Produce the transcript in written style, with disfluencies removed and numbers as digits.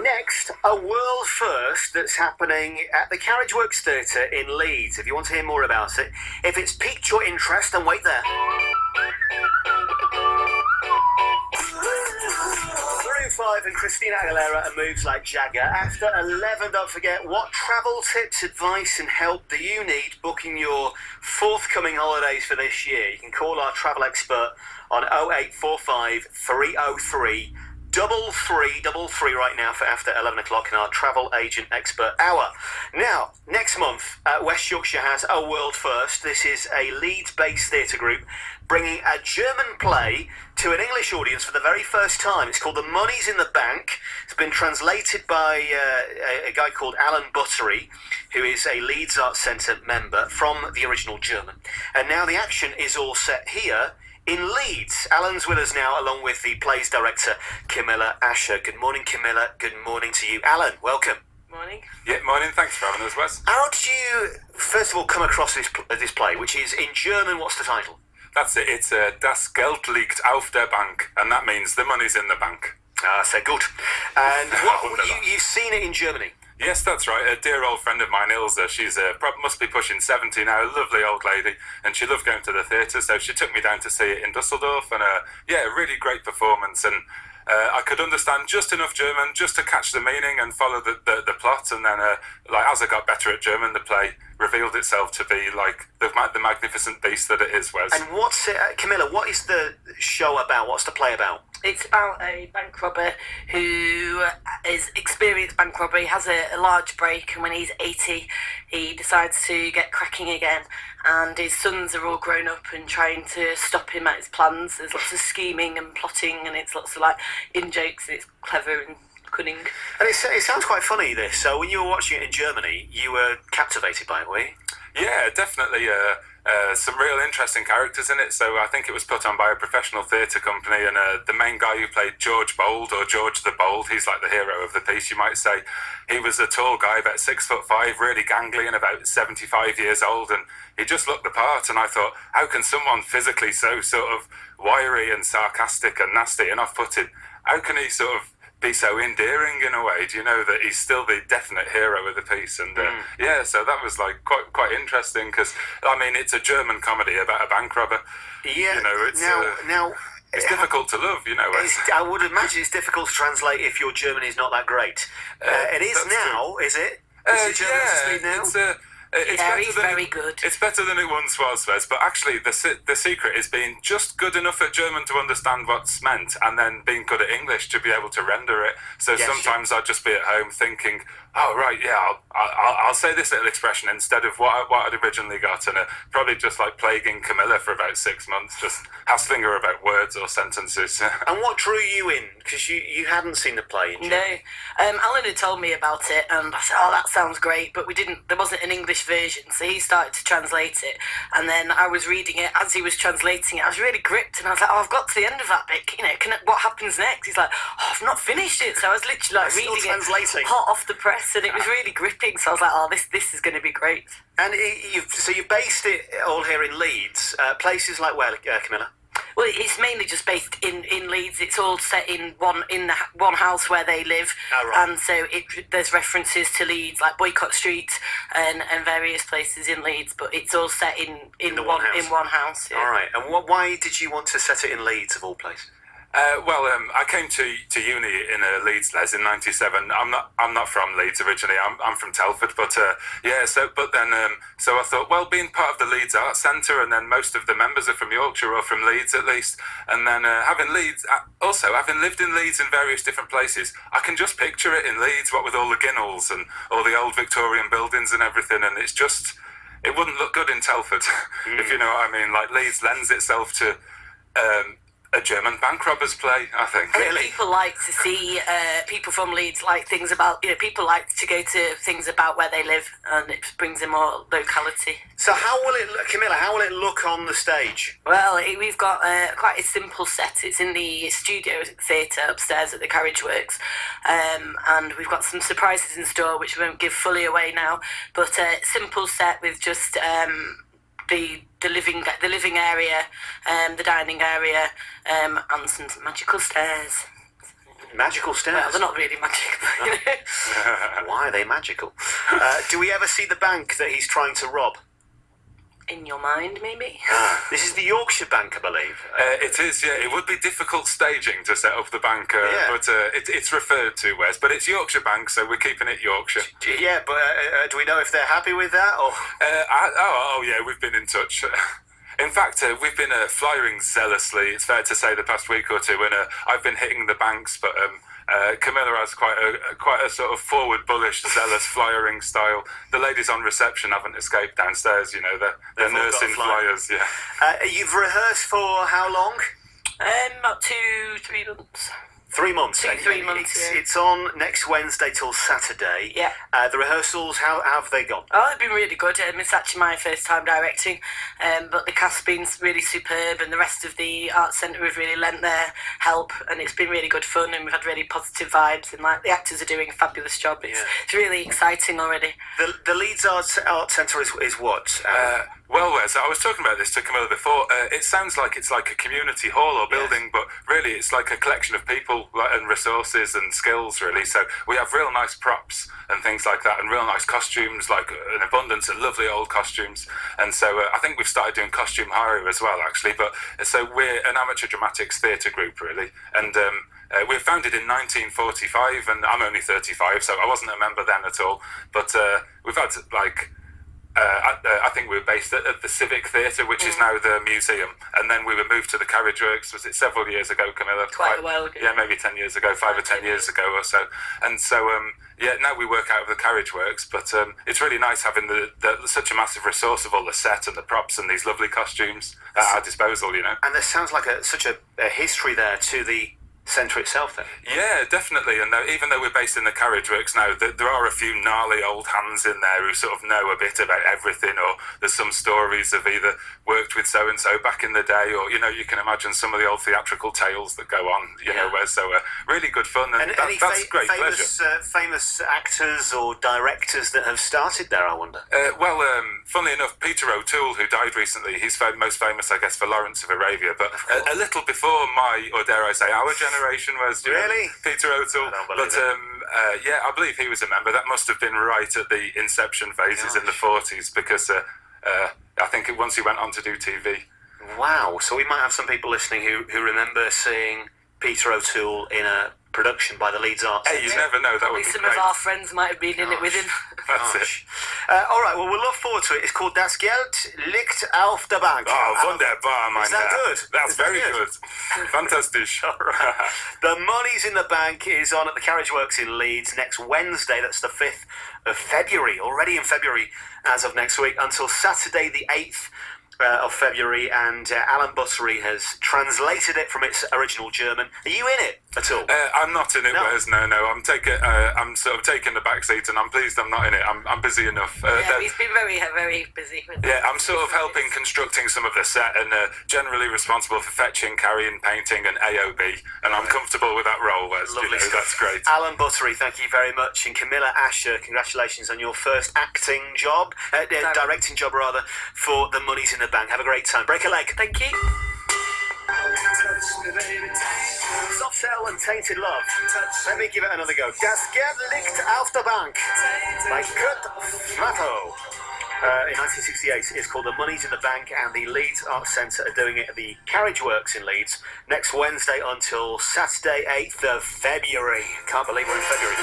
Next, a world first that's happening at the Carriage Works Theatre in Leeds. If you want to hear more about it, if it's piqued your interest, then wait there. Maroon 5 and Christina Aguilera and Moves Like Jagger. After 11, don't forget, what travel tips, advice and help do you need booking your forthcoming holidays for this year? You can call our travel expert on 0845 303 3333 right now for after 11 o'clock in our travel agent expert hour. Now, next month, West Yorkshire has a world first. This is a Leeds-based theatre group bringing a German play to an English audience for the very first time. It's called The Money's in the Bank. It's been translated by a guy called Alan Buttery, who is a Leeds Arts Centre member from the original German. And now the action is all set here in Leeds. Alan's with us now, along with the play's director, Camilla. Good morning, Camilla. Good morning to you. Alan, welcome. Morning. Yeah, morning. Thanks for having us, Wes. How did you, first of all, come across this play, which is in German? What's the title? That's it. It's Das Geld liegt auf der Bank, and that means the money's in the bank. Ah, sehr gut. And you've seen it in Germany? Yes, that's right. A dear old friend of mine, Ilse, she's must be pushing 70 now, a lovely old lady, and she loved going to the theatre, so she took me down to see it in Dusseldorf, and yeah, a really great performance, and I could understand just enough German just to catch the meaning and follow the plot, and then like as I got better at German, the play revealed itself to be like the magnificent beast that it is, Wes. And what's it, Camilla, what is the show about? What's the play about? It's about a bank robber who is experienced bank robber. He has a large break, and when he's 80, he decides to get cracking again. And his sons are all grown up and trying to stop him at his plans. There's lots of scheming and plotting, and it's lots of like in-jokes, and it's clever and cunning. And it sounds quite funny, this. So when you were watching it in Germany, you were captivated by it, were you? Yeah, definitely. Some real interesting characters in it. So I think it was put on by a professional theatre company, and the main guy who played George Bold, or George the Bold, he's like the hero of the piece, you might say. He was a tall guy, about 6'5", really gangly, and about 75 years old, and he just looked the part. And I thought, how can someone physically so sort of wiry and sarcastic and nasty and off-putting, how can he sort of be so endearing in a way? Do you know that he's still the definite hero of the piece? And yeah, so that was like quite interesting, because I mean, it's a German comedy about a bank robber. Yeah. You know, it's now it's difficult to love, you know. I would imagine it's difficult to translate if your German is not that great. It is now, true. Is it? Is it German to speak now? It's very good. It's better than it once was, Wes, but actually the secret is being just good enough at German to understand what's meant, and then being good at English to be able to render it. So yes, sometimes I'd just be at home thinking, oh right, yeah, I'll say this little expression instead of what I'd originally got, and probably just like plaguing Camilla for about 6 months, just hassling her about words or sentences. And what drew you in? Because you hadn't seen the play in Germany. No, Alan had told me about it, and I said, oh, that sounds great, but there wasn't an English version, so he started to translate it, and then I was reading it. As he was translating it, I was really gripped, and I was like, oh, I've got to the end of that bit, you know, what happens next? He's like, oh, I've not finished it. So I was literally like reading it hot off the press, and it was really gripping, so I was like, oh, this is going to be great. And you've based it all here in Leeds, places like where, Camilla? Well, it's mainly just based in Leeds. It's all set in one house where they live, and so there's references to Leeds, like Boycott Street and various places in Leeds. But it's all set in one house. Yeah. All right. And why did you want to set it in Leeds of all places? Well, I came to uni in Leeds, Les, in '97. I'm not from Leeds originally. I'm from Telford, but yeah. So I thought, well, being part of the Leeds Arts Centre, and then most of the members are from Yorkshire or from Leeds at least, and then having lived in Leeds in various different places, I can just picture it in Leeds, what with all the ginnels and all the old Victorian buildings and everything, and it wouldn't look good in Telford, if you know what I mean. Like, Leeds lends itself to a German bank robbers play, I think. Really? People like to see, people from Leeds like things about, people like to go to things about where they live, and it brings in more locality. So how will it look, Camilla, how will it look on the stage? Well, we've got quite a simple set. It's in the studio theatre upstairs at the Carriage Works, and we've got some surprises in store which we won't give fully away now, but a simple set with just the living area, the dining area, and some magical stairs. Magical Well, stairs. they're not really magic, but, you know. Why are they magical? Do we ever see the bank that he's trying to rob? In your mind, maybe? This is the Yorkshire Bank, I believe. It is, yeah. It would be difficult staging to set up the bank, Yeah. but it's referred to as. But it's Yorkshire Bank, so we're keeping it Yorkshire. Yeah, but do we know if they're happy with that? Or Yeah, we've been in touch. In fact, we've been flyering zealously, it's fair to say, the past week or two, and I've been hitting the banks, but Camilla has quite a sort of forward, bullish, zealous flyering style. The ladies on reception haven't escaped downstairs, you know, they're They've all got nursing to fly. flyers, yeah. you've rehearsed for how long? About 2-3 months. 3 months. 3 months, yeah. It's on next Wednesday till Saturday. Yeah. The rehearsals, how have they gone? Oh, it's been really good. It's actually my first time directing, but the cast's been really superb, and the rest of the Arts Centre have really lent their help, and it's been really good fun, and we've had really positive vibes, and like the actors are doing a fabulous job. It's really exciting already. The Leeds Arts Centre is what? Well, Wes, I was talking about this to Camilla before. It sounds like it's like a community hall or building, but really it's like a collection of people and resources and skills, really. So we have real nice props and things like that, and real nice costumes, like an abundance of lovely old costumes. And so I think we've started doing costume hire as well, actually. But so we're an amateur dramatics theatre group, really. And we were founded in 1945, and I'm only 35, so I wasn't a member then at all. But we've had, like... I think we were based at the Civic Theatre, which is now the museum, and then we were moved to the Carriage Works. Was it several years ago, Camilla? Quite a while ago. Yeah, maybe 10 years ago, 5 or 10 years ago or so. And so, yeah, now we work out of the Carriage Works, but it's really nice having such a massive resource of all the set and the props and these lovely costumes at our disposal, you know. And there sounds like such a history there to the centre itself then. Yeah, definitely. And even though we're based in the Carriage Works now, there are a few gnarly old hands in there who sort of know a bit about everything, or there's some stories of either worked with so-and-so back in the day, or, you know, you can imagine some of the old theatrical tales that go on, you know, where so really good fun, and that's great pleasure. Famous actors or directors that have started there, I wonder? Funnily enough, Peter O'Toole, who died recently, he's most famous, I guess, for Lawrence of Arabia, but a little before my, or dare I say, our generation was, really? Peter O'Toole. I don't believe it. Yeah, I believe he was a member. That must have been right at the inception phases in the 40s, because I think once he went on to do TV. Wow, so we might have some people listening who remember seeing Peter O'Toole in a production by the Leeds Arts. Hey, you never know, that would be Some great. of our friends might have been in it with him. That's it. All right, well, we'll look forward to it. It's called Das Geld liegt auf der Bank. Oh, wunderbar, mein Is that Herr. good? That's Is that very good? good. Fantastisch. All right. The Money's in the Bank is on at the Carriage Works in Leeds next Wednesday. That's the 5th of February. Already in February as of next week, until Saturday the 8th of February, and Alan Buttery has translated it from its original German. Are you in it at all? I'm not in it, No. Wes. No. I'm sort of taking the back seat, and I'm pleased I'm not in it. I'm busy enough. He's been very, very busy with Yeah, I'm sort of helping constructing some of the set, and generally responsible for fetching, carrying, painting, and AOB. And I'm comfortable with that role, Wes. Lovely stuff. That's great. Alan Buttery, thank you very much. And Camilla Asher, congratulations on your first acting job, directing job rather, for The Money's in the Bank. Have a great time. Break a leg. Thank you. Soft Cell and Tainted Love. Let me give it another go. Das Geld liegt auf der Bank by Kurt Flatto. In 1968, it's called The Money's in the Bank, and the Leeds Arts Centre are doing it at the Carriage Works in Leeds next Wednesday until Saturday, 8th of February. Can't believe we're in February.